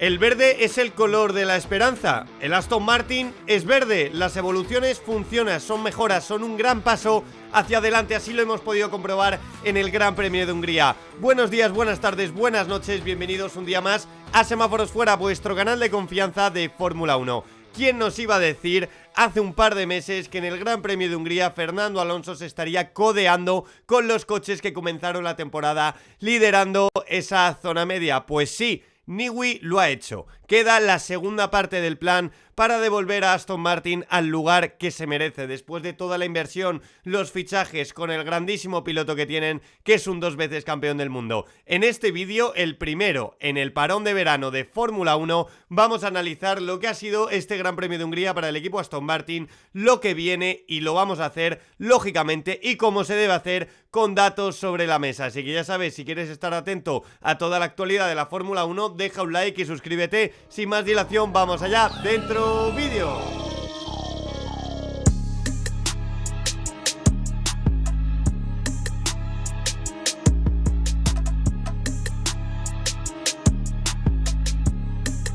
El verde es el color de la esperanza. El Aston Martin es verde. Las evoluciones funcionan, son mejoras, son un gran paso hacia adelante. Así lo hemos podido comprobar en el Gran Premio de Hungría. Buenos días, buenas tardes, buenas noches. Bienvenidos un día más a Semáforos Fuera, vuestro canal de confianza de Fórmula 1. ¿Quién nos iba a decir hace un par de meses que en el Gran Premio de Hungría Fernando Alonso se estaría codeando con los coches que comenzaron la temporada liderando esa zona media? Pues sí, Newey lo ha hecho. Queda la segunda parte del plan para devolver a Aston Martin al lugar que se merece después de toda la inversión, los fichajes con el grandísimo piloto que tienen, que es un 2 veces campeón del mundo. En este vídeo, el primero en el parón de verano de Fórmula 1, vamos a analizar lo que ha sido este Gran Premio de Hungría para el equipo Aston Martin, lo que viene, y lo vamos a hacer lógicamente y como se debe hacer, con datos sobre la mesa. Así que ya sabes, si quieres estar atento a toda la actualidad de la Fórmula 1, deja un like y suscríbete. Sin más dilación, vamos allá, dentro vídeo.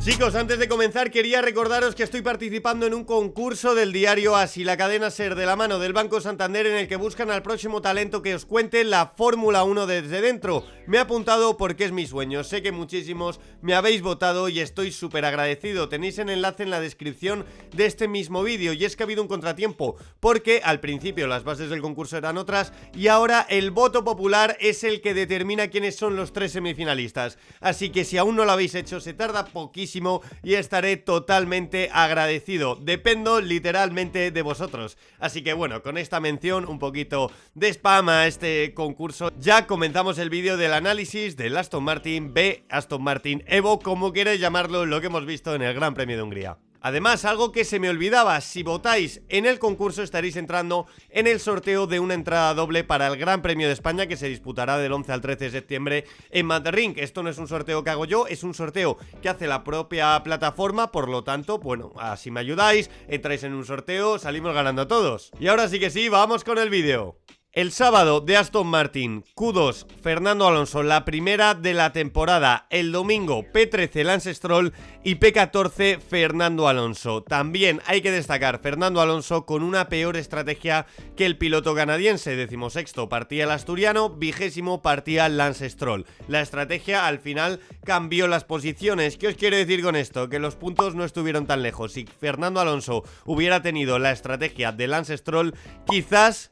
Chicos, antes de comenzar quería recordaros que estoy participando en un concurso del diario AS y la cadena SER de la mano del Banco Santander, en el que buscan al próximo talento que os cuente la Fórmula 1 desde dentro. Me he apuntado porque es mi sueño, sé que muchísimos me habéis votado y estoy súper agradecido. Tenéis el enlace en la descripción de este mismo vídeo, y es que ha habido un contratiempo, porque al principio las bases del concurso eran otras y ahora el voto popular es el que determina quiénes son los 3 semifinalistas. Así que si aún no lo habéis hecho, se tarda poquísimo y estaré totalmente agradecido. Dependo literalmente de vosotros. Así que bueno, con esta mención, un poquito de spam a este concurso, ya comenzamos el vídeo del análisis del Aston Martin B, Aston Martin Evo, como queréis llamarlo, lo que hemos visto en el Gran Premio de Hungría. Además, algo que se me olvidaba, si votáis en el concurso estaréis entrando en el sorteo de una entrada doble para el Gran Premio de España, que se disputará del 11 al 13 de septiembre en Madrid. Esto no es un sorteo que hago yo, es un sorteo que hace la propia plataforma, por lo tanto, bueno, así me ayudáis, entráis en un sorteo, salimos ganando todos. Y ahora sí que sí, vamos con el vídeo. El sábado de Aston Martin, Q2, Fernando Alonso, la primera de la temporada. El domingo, P13, Lance Stroll, y P14, Fernando Alonso. También hay que destacar, Fernando Alonso con una peor estrategia que el piloto canadiense. 16º partía el asturiano, 20º partía Lance Stroll. La estrategia al final cambió las posiciones. ¿Qué os quiero decir con esto? Que los puntos no estuvieron tan lejos. Si Fernando Alonso hubiera tenido la estrategia de Lance Stroll, quizás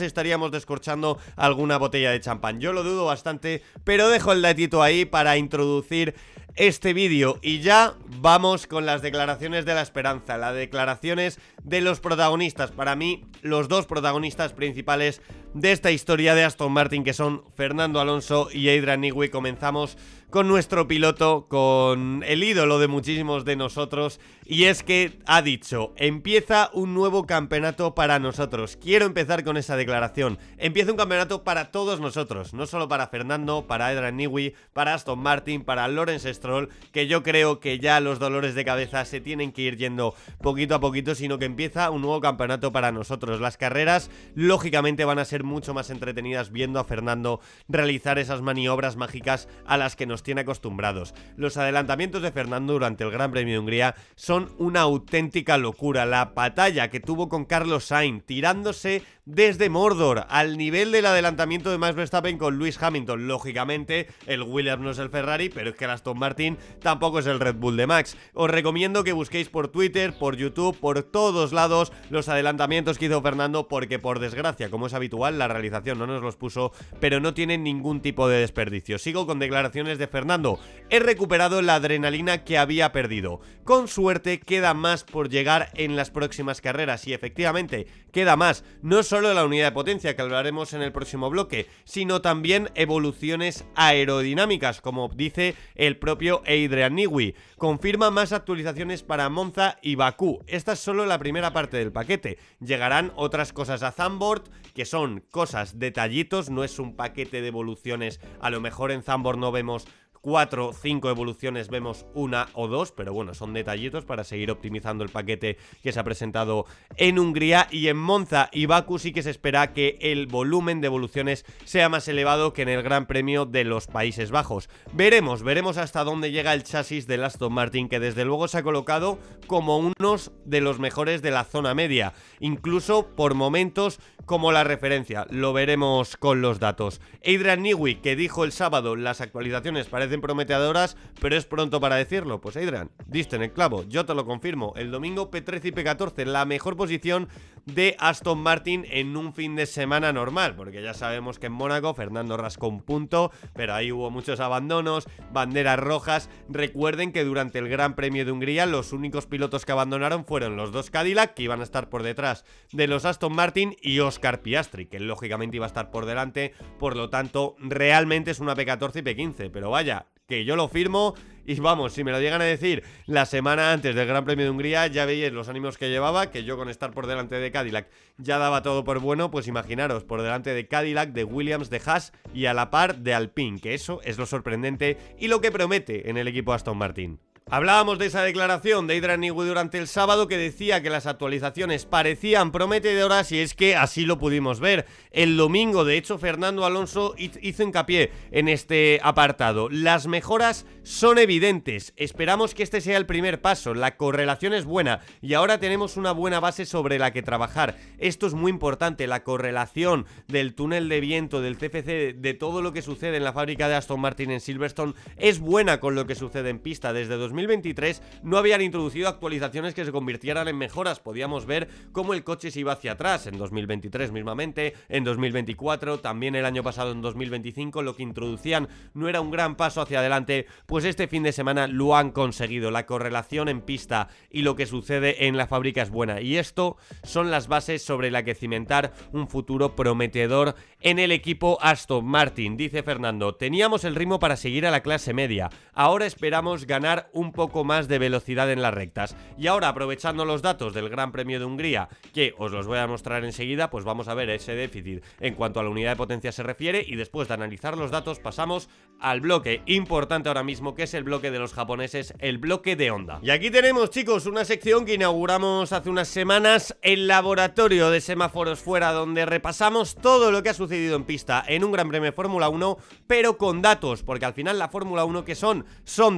estaríamos descorchando alguna botella de champán. Yo lo dudo bastante, pero dejo el datito ahí para introducir este vídeo. Y ya vamos con las declaraciones de la esperanza, las declaraciones de los protagonistas. Para mí, los dos protagonistas principales de esta historia de Aston Martin, que son Fernando Alonso y Adrian Newey. Comenzamos con nuestro piloto, con el ídolo de muchísimos de nosotros, y es que ha dicho: empieza un nuevo campeonato para nosotros. Quiero empezar con esa declaración. Empieza un campeonato para todos nosotros, no solo para Fernando, para Adrian Newey, para Aston Martin, para Lawrence Stroll, que yo creo que ya los dolores de cabeza se tienen que ir yendo poquito a poquito, sino que empieza un nuevo campeonato para nosotros. Las carreras lógicamente van a ser mucho más entretenidas viendo a Fernando realizar esas maniobras mágicas a las que nos tiene acostumbrados. Los adelantamientos de Fernando durante el Gran Premio de Hungría son una auténtica locura. La batalla que tuvo con Carlos Sainz tirándose desde Mordor, al nivel del adelantamiento de Max Verstappen con Lewis Hamilton. Lógicamente el Williams no es el Ferrari, pero es que el Aston Martin tampoco es el Red Bull de Max. Os recomiendo que busquéis por Twitter, por YouTube, por todos lados los adelantamientos que hizo Fernando, porque por desgracia, como es habitual, la realización no nos los puso, pero no tienen ningún tipo de desperdicio. Sigo con declaraciones de Fernando. He recuperado la adrenalina que había perdido. Con suerte queda más por llegar en las próximas carreras, y efectivamente queda más, no solo la unidad de potencia, que hablaremos en el próximo bloque, sino también evoluciones aerodinámicas, como dice el propio Adrian Newey. Confirma más actualizaciones para Monza y Bakú. Esta es solo la primera parte del paquete. Llegarán otras cosas a Zandvoort, que son cosas, detallitos, no es un paquete de evoluciones. A lo mejor en Zandvoort no vemos 4 o 5 evoluciones vemos una o dos, pero bueno, son detallitos para seguir optimizando el paquete que se ha presentado en Hungría. Y en Monza y Baku sí que se espera que el volumen de evoluciones sea más elevado que en el Gran Premio de los Países Bajos. Veremos hasta dónde llega el chasis del Aston Martin, que desde luego se ha colocado como unos de los mejores de la zona media, incluso por momentos como la referencia. Lo veremos con los datos. Adrian Newey, que dijo el sábado: las actualizaciones parecen prometedoras, pero es pronto para decirlo. Pues Adrian, diste en el clavo, yo te lo confirmo. El domingo P13 y P14, la mejor posición de Aston Martin en un fin de semana normal, porque ya sabemos que en Mónaco Fernando rascó un punto, pero ahí hubo muchos abandonos, banderas rojas. Recuerden que durante el Gran Premio de Hungría los únicos pilotos que abandonaron fueron los dos Cadillac, que iban a estar por detrás de los Aston Martin, y Oscar Piastri, que lógicamente iba a estar por delante. Por lo tanto, realmente es una P14 y P15, pero vaya, que yo lo firmo. Y vamos, si me lo llegan a decir la semana antes del Gran Premio de Hungría, ya veíais los ánimos que llevaba, que yo con estar por delante de Cadillac ya daba todo por bueno. Pues imaginaros, por delante de Cadillac, de Williams, de Haas y a la par de Alpine, que eso es lo sorprendente y lo que promete en el equipo Aston Martin. Hablábamos de esa declaración de Adrian Newey durante el sábado, que decía que las actualizaciones parecían prometedoras, y es que así lo pudimos ver. El domingo, de hecho, Fernando Alonso hizo hincapié en este apartado. Las mejoras son evidentes, esperamos que este sea el primer paso, la correlación es buena y ahora tenemos una buena base sobre la que trabajar. Esto es muy importante, la correlación del túnel de viento, del CFC, de todo lo que sucede en la fábrica de Aston Martin en Silverstone es buena con lo que sucede en pista. Desde 2023 no habían introducido actualizaciones que se convirtieran en mejoras. Podíamos ver cómo el coche se iba hacia atrás en 2023 mismamente, en 2024, también el año pasado en 2025. Lo que introducían no era un gran paso hacia adelante, pues este fin de semana lo han conseguido. La correlación en pista y lo que sucede en la fábrica es buena, y esto son las bases sobre la que cimentar un futuro prometedor en el equipo Aston Martin. Dice Fernando: teníamos el ritmo para seguir a la clase media, ahora esperamos ganar un poco más de velocidad en las rectas. Y ahora, aprovechando los datos del Gran Premio de Hungría, que os los voy a mostrar enseguida, pues vamos a ver ese déficit en cuanto a la unidad de potencia se refiere, y después de analizar los datos pasamos al bloque importante ahora mismo, que es el bloque de los japoneses, el bloque de Honda. Y aquí tenemos, chicos, una sección que inauguramos hace unas semanas, el laboratorio de semáforos fuera, donde repasamos todo lo que ha sucedido en pista en un Gran Premio de Fórmula 1, pero con datos, porque al final la Fórmula 1 que son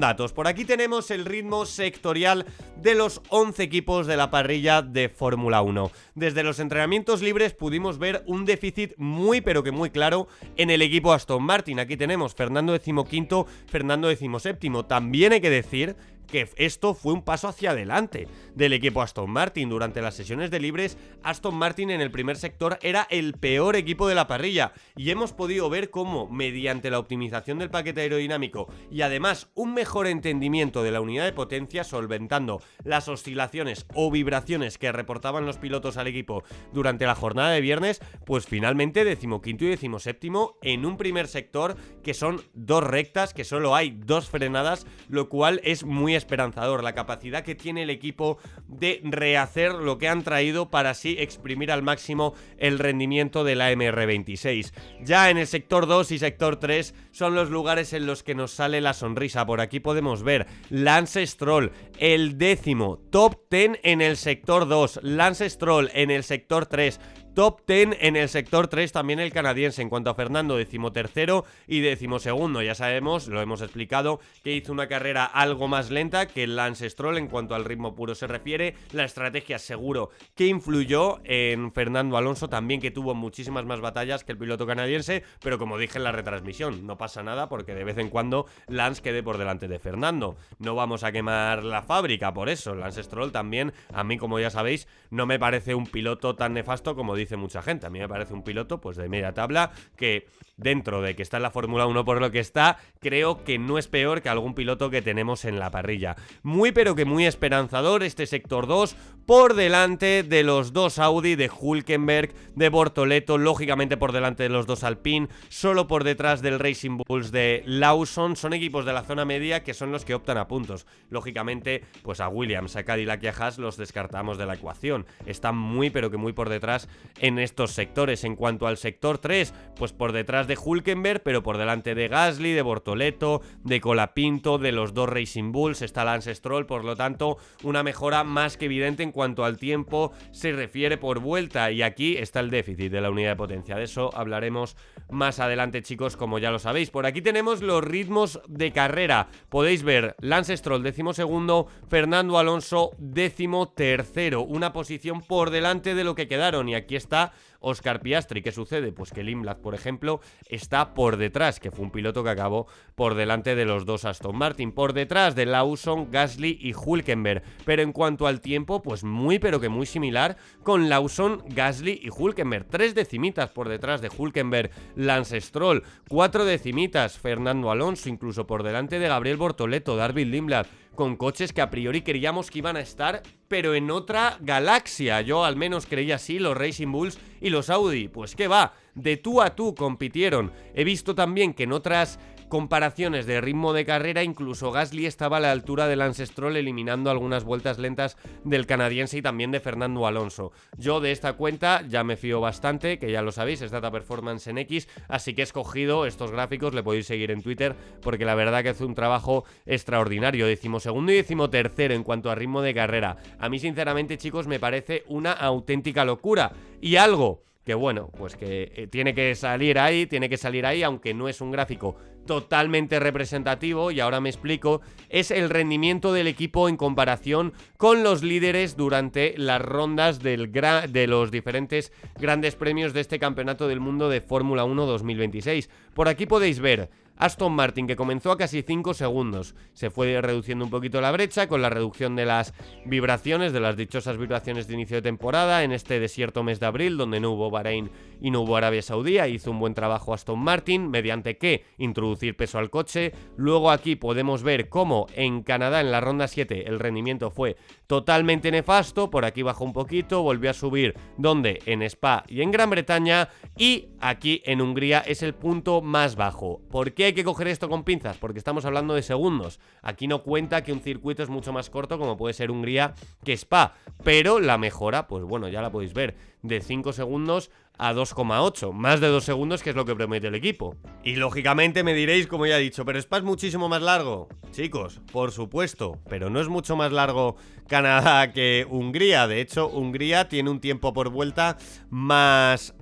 datos. Por aquí tenemos el ritmo sectorial de los 11 equipos de la parrilla de Fórmula 1. Desde los entrenamientos libres pudimos ver un déficit muy pero que muy claro en el equipo Aston Martin. Aquí tenemos Fernando XV, Fernando XVII. También hay que decir que esto fue un paso hacia adelante del equipo Aston Martin. Durante las sesiones de libres, Aston Martin en el primer sector era el peor equipo de la parrilla, y hemos podido ver cómo, mediante la optimización del paquete aerodinámico y además un mejor entendimiento de la unidad de potencia, solventando las oscilaciones o vibraciones que reportaban los pilotos al equipo durante la jornada de viernes, pues finalmente 15º y 17º en un primer sector que son dos rectas, que solo hay dos frenadas, lo cual es muy esperanzador. La capacidad que tiene el equipo de rehacer lo que han traído para así exprimir al máximo el rendimiento de la MR26. Ya en el sector 2 y sector 3 son los lugares en los que nos sale la sonrisa. Por aquí podemos ver Lance Stroll, el 10º, top 10 en el sector 2, Lance Stroll en el sector 3, top 10 en el sector 3 también el canadiense. En cuanto a Fernando, 13º y 12º, ya sabemos, lo hemos explicado, que hizo una carrera algo más lenta que el Lance Stroll en cuanto al ritmo puro se refiere. La estrategia seguro que influyó en Fernando Alonso también, que tuvo muchísimas más batallas que el piloto canadiense, pero como dije en la retransmisión, no pasa nada porque de vez en cuando Lance quede por delante de Fernando. No vamos a quemar la fábrica por eso. Lance Stroll también, a mí, como ya sabéis, no me parece un piloto tan nefasto como dice mucha gente. A mí me parece un piloto pues de media tabla, que dentro de que está en la Fórmula 1 por lo que está, creo que no es peor que algún piloto que tenemos en la parrilla. Muy pero que muy esperanzador este sector 2, por delante de los dos Audi, de Hülkenberg, de Bortoleto, lógicamente por delante de los dos Alpine, solo por detrás del Racing Bulls de Lawson. Son equipos de la zona media que son los que optan a puntos. Lógicamente, pues a Williams, a Cadillac y a Haas los descartamos de la ecuación. Están muy pero que muy por detrás en estos sectores. En cuanto al sector 3, pues por detrás de Hülkenberg, pero por delante de Gasly, de Bortoleto, de Colapinto, de los dos Racing Bulls, está Lance Stroll, por lo tanto, una mejora más que evidente en cuanto al tiempo se refiere por vuelta, y aquí está el déficit de la unidad de potencia. De eso hablaremos más adelante, chicos, como ya lo sabéis. Por aquí tenemos los ritmos de carrera. Podéis ver Lance Stroll 12º, Fernando Alonso 13º, una posición por delante de lo que quedaron, y aquí está Oscar Piastri. ¿Qué sucede? Pues que Limblad, por ejemplo, está por detrás, que fue un piloto que acabó por delante de los dos Aston Martin, por detrás de Lawson, Gasly y Hülkenberg. Pero en cuanto al tiempo, pues muy pero que muy similar con Lawson, Gasly y Hülkenberg. 3 decimitas por detrás de Hülkenberg, Lance Stroll, 4 decimitas Fernando Alonso, incluso por delante de Gabriel Bortoleto, David Limblad, con coches que a priori creíamos que iban a estar, pero en otra galaxia. Yo al menos creía así, los Racing Bulls y los Audi. Pues qué va, de tú a tú compitieron. He visto también que en otras comparaciones de ritmo de carrera, incluso Gasly estaba a la altura de Lance Stroll, eliminando algunas vueltas lentas del canadiense y también de Fernando Alonso. Yo de esta cuenta ya me fío bastante, que ya lo sabéis, es Data Performance en X, así que he escogido estos gráficos, le podéis seguir en Twitter, porque la verdad que hace un trabajo extraordinario. 12º y 13º en cuanto a ritmo de carrera. A mí sinceramente, chicos, me parece una auténtica locura, y algo que bueno, pues que tiene que salir ahí, aunque no es un gráfico totalmente representativo, y ahora me explico, es el rendimiento del equipo en comparación con los líderes durante las rondas de los diferentes grandes premios de este Campeonato del Mundo de Fórmula 1 2026. Por aquí podéis ver Aston Martin, que comenzó a casi 5 segundos. Se fue reduciendo un poquito la brecha con la reducción de las vibraciones, de las dichosas vibraciones de inicio de temporada en este desierto mes de abril, donde no hubo Bahrein y no hubo Arabia Saudí. Hizo un buen trabajo Aston Martin, mediante que introducir peso al coche. Luego aquí podemos ver cómo en Canadá, en la ronda 7, el rendimiento fue totalmente nefasto. Por aquí bajó un poquito, volvió a subir, donde en Spa y en Gran Bretaña, y aquí en Hungría es el punto más bajo. ¿Por qué hay que coger esto con pinzas? Porque estamos hablando de segundos. Aquí no cuenta que un circuito es mucho más corto, como puede ser Hungría, que Spa, pero la mejora, pues bueno, ya la podéis ver, de 5 segundos a 2,8, más de 2 segundos, que es lo que promete el equipo. Y lógicamente me diréis, como ya he dicho, pero Spa es muchísimo más largo. Chicos, por supuesto, pero no es mucho más largo Canadá que Hungría. De hecho, Hungría tiene un tiempo por vuelta más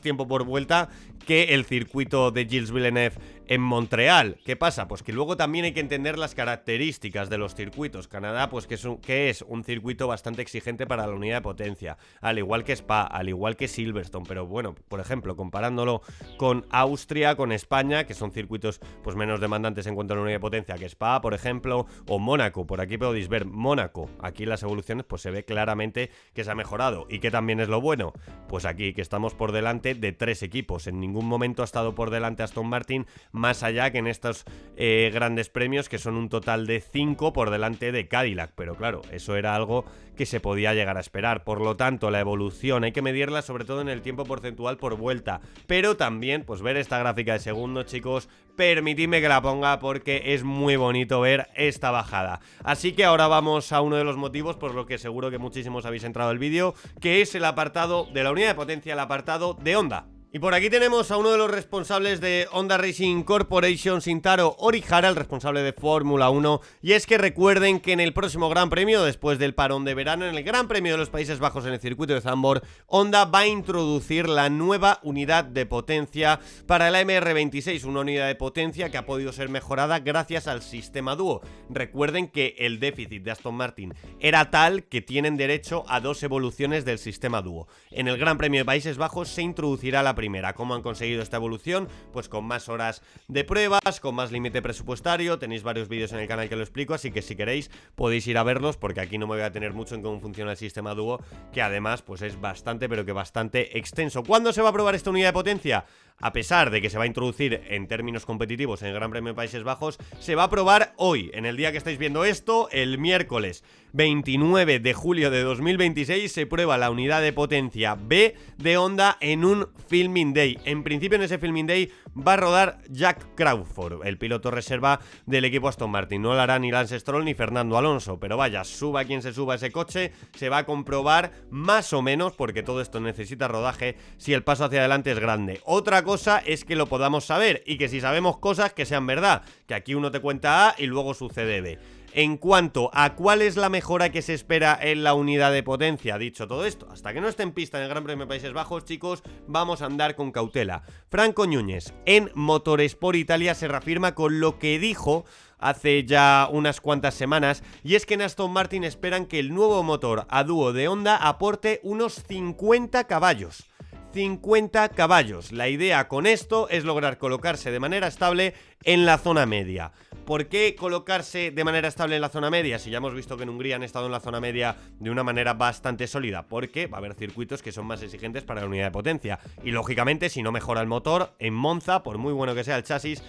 tiempo por vuelta que el circuito de Gilles Villeneuve en Montreal. ¿Qué pasa? Pues que luego también hay que entender las características de los circuitos. Canadá, pues que es un circuito bastante exigente para la unidad de potencia, al igual que Spa, al igual que Silverstone. Pero bueno, por ejemplo, comparándolo con Austria, con España, que son circuitos pues menos demandantes en cuanto a la unidad de potencia que Spa, por ejemplo, o Mónaco. Por aquí podéis ver Mónaco. Aquí las evoluciones pues se ve claramente que se ha mejorado. ¿Y qué también es lo bueno? Pues aquí que estamos por delante de 3 equipos. En ningún momento ha estado por delante Aston Martin, más allá que en estos grandes premios, que son un total de 5 por delante de Cadillac. Pero claro, eso era algo que se podía llegar a esperar. Por lo tanto, la evolución hay que medirla sobre todo en el tiempo porcentual por vuelta, pero también pues ver esta gráfica de segundos, chicos. Permitidme que la ponga porque es muy bonito ver esta bajada. Así que ahora vamos a uno de los motivos por lo que seguro que muchísimos habéis entrado al vídeo, que es el apartado de la unidad de potencia, el apartado de Honda. Y por aquí tenemos a uno de los responsables de Honda Racing Corporation, Shintaro Orihara, el responsable de Fórmula 1. Y es que recuerden que en el próximo Gran Premio, después del parón de verano, en el Gran Premio de los Países Bajos en el circuito de Zandvoort, Honda va a introducir la nueva unidad de potencia para la MR26, una unidad de potencia que ha podido ser mejorada gracias al sistema dúo. Recuerden que el déficit de Aston Martin era tal que tienen derecho a 2 evoluciones del sistema dúo. En el Gran Premio de Países Bajos se introducirá la primera. ¿Cómo han conseguido esta evolución? Pues con más horas de pruebas, con más límite presupuestario. Tenéis varios vídeos en el canal que lo explico, así que si queréis podéis ir a verlos, porque aquí no me voy a tener mucho en cómo funciona el sistema dúo, que además pues es bastante, pero que bastante extenso. ¿Cuándo se va a probar esta unidad de potencia? a pesar de que se va a introducir en términos competitivos en el Gran Premio de Países Bajos, se va a probar hoy, en el día que estáis viendo esto, el miércoles 29 de julio de 2026, se prueba la unidad de potencia B de Honda en un Filming Day. En principio, en ese Filming Day va a rodar Jack Crawford, el piloto reserva del equipo Aston Martin. No lo hará ni Lance Stroll ni Fernando Alonso, pero vaya, suba quien se suba a ese coche, se va a comprobar más o menos, porque todo esto necesita rodaje, si el paso hacia adelante es grande. Otra cosa es que lo podamos saber y que si sabemos cosas que sean verdad, que aquí uno te cuenta A y luego sucede B. En cuanto a cuál es la mejora que se espera en la unidad de potencia, dicho todo esto, hasta que no esté en pista en el Gran Premio de Países Bajos, chicos, vamos a andar con cautela. Franco Núñez en Motorsport Italia se reafirma con lo que dijo hace ya unas cuantas semanas, y es que en Aston Martin esperan que el nuevo motor a dúo de Honda aporte unos 50 caballos. 50 caballos. La idea con esto es lograr colocarse de manera estable en la zona media. ¿Por qué colocarse de manera estable en la zona media? Si ya hemos visto que en Hungría han estado en la zona media de una manera bastante sólida, porque va a haber circuitos que son más exigentes para la unidad de potencia. Y lógicamente, si no mejora el motor, en Monza, por muy bueno que sea el chasis,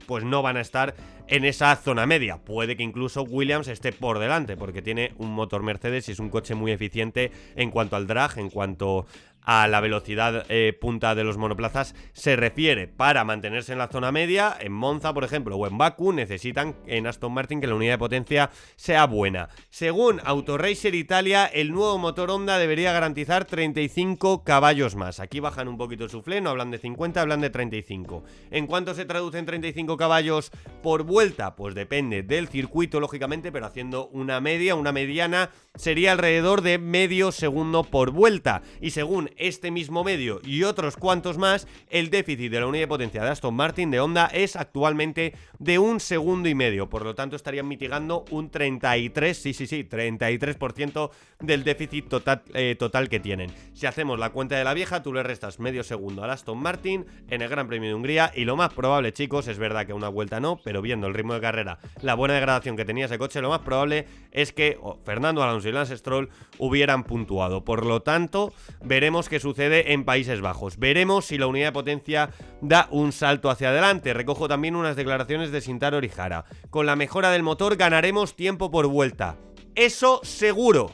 pues no van a estar en esa zona media. Puede que incluso Williams esté por delante, porque tiene un motor Mercedes y es un coche muy eficiente en cuanto al drag, en cuanto a la velocidad punta de los monoplazas se refiere. Para mantenerse en la zona media, en Monza, por ejemplo, o en Bakú, necesitan en Aston Martin que la unidad de potencia sea buena. Según Autoracer Italia, el nuevo motor Honda debería garantizar 35 caballos más. Aquí bajan un poquito el suflé, no hablan de 50, hablan de 35. ¿En cuánto se traduce en 35 caballos por vuelta? Pues depende del circuito, lógicamente, pero haciendo una media, una mediana, sería alrededor de medio segundo por vuelta. Y según este mismo medio y otros cuantos más, el déficit de la unidad de potencia de Aston Martin de Honda es actualmente de 1,5 segundos. Por lo tanto, estarían mitigando un 33% del déficit total que tienen. Si hacemos la cuenta de la vieja, tú le restas medio segundo al Aston Martin en el Gran Premio de Hungría y lo más probable, chicos, es verdad que una vuelta no, pero viendo el ritmo de carrera, la buena degradación que tenía ese coche, lo más probable es que Fernando Alonso y Lance Stroll hubieran puntuado. Por lo tanto, veremos qué sucede en Países Bajos. Veremos si la unidad de potencia da un salto hacia adelante. Recojo también unas declaraciones de Shintaro Orihara. Con la mejora del motor ganaremos tiempo por vuelta. Eso seguro.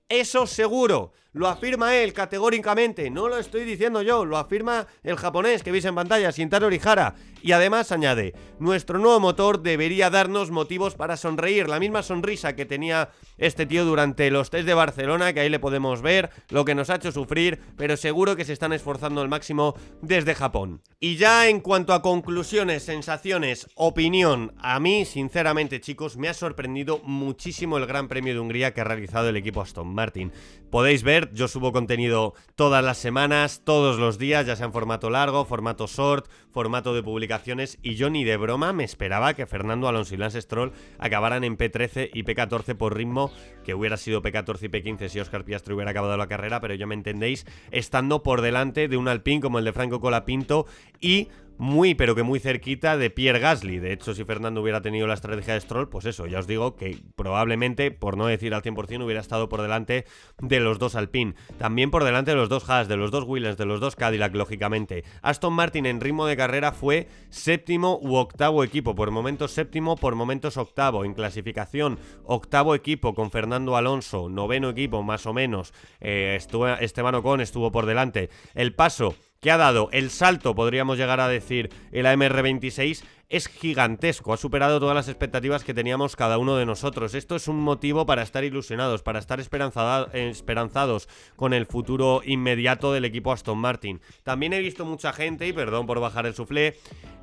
Eso seguro. Lo afirma él categóricamente, no lo estoy diciendo yo, lo afirma el japonés que veis en pantalla, Shintaro Orihara. Y además añade, nuestro nuevo motor debería darnos motivos para sonreír. La misma sonrisa que tenía este tío durante los test de Barcelona, que ahí le podemos ver, lo que nos ha hecho sufrir, pero seguro que se están esforzando al máximo desde Japón. Y ya en cuanto a conclusiones, sensaciones, opinión, a mí, sinceramente, chicos, me ha sorprendido muchísimo el Gran Premio de Hungría que ha realizado el equipo Aston Martin. Podéis ver, yo subo contenido todas las semanas, todos los días, ya sea en formato largo, formato short, formato de publicaciones, y yo ni de broma me esperaba que Fernando Alonso y Lance Stroll acabaran en P13 y P14 por ritmo, que hubiera sido P14 y P15 si Óscar Piastri hubiera acabado la carrera, pero ya me entendéis, estando por delante de un Alpine como el de Franco Colapinto y muy pero que muy cerquita de Pierre Gasly. De hecho, si Fernando hubiera tenido la estrategia de Stroll, pues eso, ya os digo que probablemente, por no decir al 100%, hubiera estado por delante de los dos Alpine, también por delante de los dos Haas, de los dos Williams, de los dos Cadillac, lógicamente. Aston Martin en ritmo de carrera fue séptimo u octavo equipo, por momentos séptimo, por momentos octavo. En clasificación, octavo equipo con Fernando Alonso, noveno equipo más o menos, Esteban Ocon estuvo por delante. El paso que ha dado, el salto, podríamos llegar a decir, el AMR26, es gigantesco, ha superado todas las expectativas que teníamos cada uno de nosotros. Esto es un motivo para estar ilusionados, para estar esperanzados con el futuro inmediato del equipo Aston Martin. También he visto mucha gente, y perdón por bajar el suflé,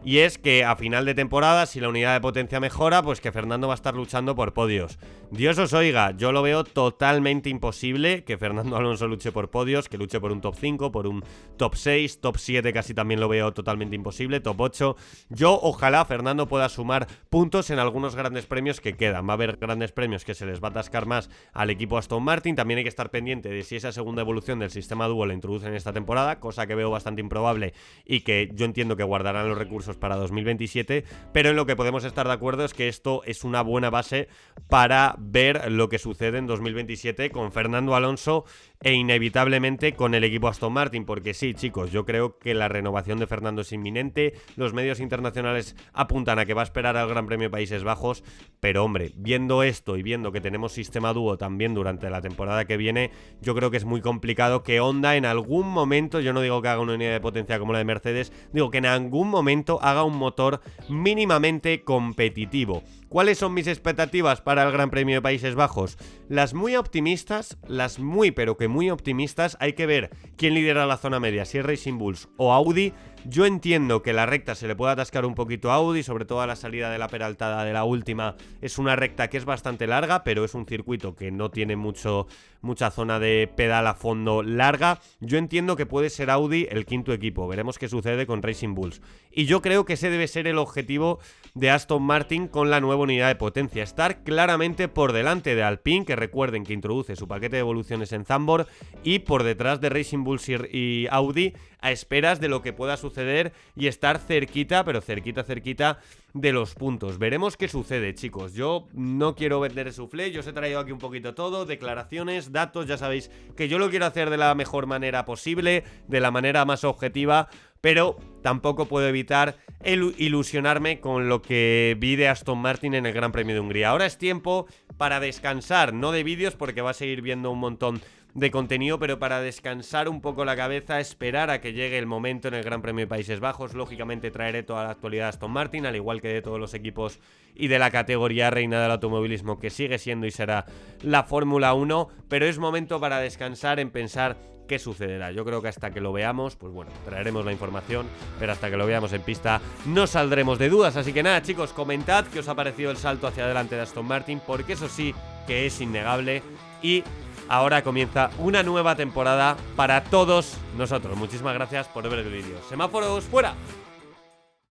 y es que a final de temporada, si la unidad de potencia mejora, pues que Fernando va a estar luchando por podios. Dios os oiga, yo lo veo totalmente imposible que Fernando Alonso luche por podios, que luche por un top 5, por un top 6, top 7 casi también lo veo totalmente imposible, top 8. Yo ojalá ojalá Fernando pueda sumar puntos en algunos grandes premios que quedan. Va a haber grandes premios que se les va a atascar más al equipo Aston Martin. También hay que estar pendiente de si esa segunda evolución del sistema Duo la introducen en esta temporada, cosa que veo bastante improbable y que yo entiendo que guardarán los recursos para 2027, pero en lo que podemos estar de acuerdo es que esto es una buena base para ver lo que sucede en 2027 con Fernando Alonso e inevitablemente con el equipo Aston Martin, porque sí, chicos, yo creo que la renovación de Fernando es inminente. Los medios internacionales apuntan a que va a esperar al Gran Premio de Países Bajos, pero hombre, viendo esto y viendo que tenemos sistema Duo también durante la temporada que viene, yo creo que es muy complicado que Honda en algún momento, yo no digo que haga una unidad de potencia como la de Mercedes, digo que en algún momento haga un motor mínimamente competitivo. ¿Cuáles son mis expectativas para el Gran Premio de Países Bajos? Las muy optimistas, las muy pero que muy optimistas, hay que ver quién lidera la zona media, si es Racing Bulls o Audi. Yo entiendo que la recta se le puede atascar un poquito a Audi, sobre todo a la salida de la peraltada de la última. Es una recta que es bastante larga, pero es un circuito que no tiene mucha zona de pedal a fondo larga. Yo entiendo que puede ser Audi el quinto equipo, veremos qué sucede con Racing Bulls. Y yo creo que ese debe ser el objetivo de Aston Martin con la nueva unidad de potencia, estar claramente por delante de Alpine, que recuerden que introduce su paquete de evoluciones en Zandvoort, y por detrás de Racing Bulls y Audi, a esperas de lo que pueda suceder y estar cerquita, pero cerquita de los puntos. Veremos qué sucede, chicos. Yo no quiero vender el soufflé, yo os he traído aquí un poquito todo, declaraciones, datos, ya sabéis que yo lo quiero hacer de la mejor manera posible, de la manera más objetiva, pero tampoco puedo evitar ilusionarme con lo que vi de Aston Martin en el Gran Premio de Hungría. Ahora es tiempo para descansar, no de vídeos porque va a seguir viendo un montón de contenido, pero para descansar un poco la cabeza, esperar a que llegue el momento en el Gran Premio de Países Bajos. Lógicamente traeré toda la actualidad de Aston Martin, al igual que de todos los equipos y de la categoría reina del automovilismo, que sigue siendo y será la Fórmula 1, pero es momento para descansar en pensar qué sucederá. Yo creo que hasta que lo veamos, pues bueno, traeremos la información, pero hasta que lo veamos en pista no saldremos de dudas. Así que nada, chicos, comentad qué os ha parecido el salto hacia adelante de Aston Martin, porque eso sí que es innegable. Y ahora comienza una nueva temporada para todos nosotros. Muchísimas gracias por ver el vídeo. Semáforos fuera.